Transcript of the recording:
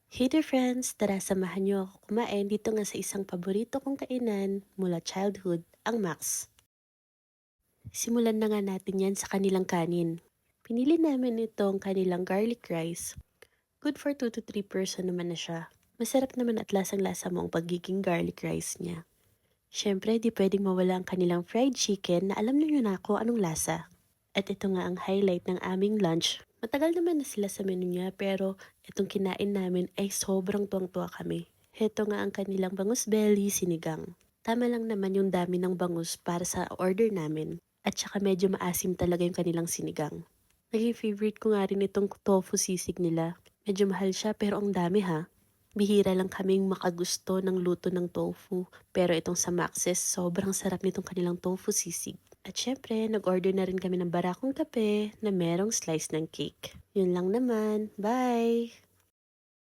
Hey there friends! Tara samahan niyo ako kumain dito nga sa isang paborito kong kainan mula childhood, ang Max. Simulan na nga natin yan sa kanilang kanin. Pinili namin itong kanilang garlic rice. Good for 2 to 3 person naman na siya. Masarap naman at lasang-lasa mo ang pagiging garlic rice niya. Siyempre, di pwedeng mawala ang kanilang fried chicken na alam niyo na ako anong lasa. At ito nga ang highlight ng aming lunch. Matagal naman na sila sa menu niya pero itong kinain namin ay sobrang tuwang-tuwa kami. Heto nga ang kanilang bangus belly sinigang. Tama lang naman yung dami ng bangus para sa order namin. At saka medyo maasim talaga yung kanilang sinigang. Naging favorite ko nga rin itong tofu sisig nila. Medyo mahal siya pero ang dami ha. Bihira lang kaming makagusto ng luto ng tofu. Pero itong sa Max's, sobrang sarap nitong kanilang tofu sisig. At syempre, nag-order na rin kami ng barakong kape na merong slice ng cake. Yun lang naman. Bye!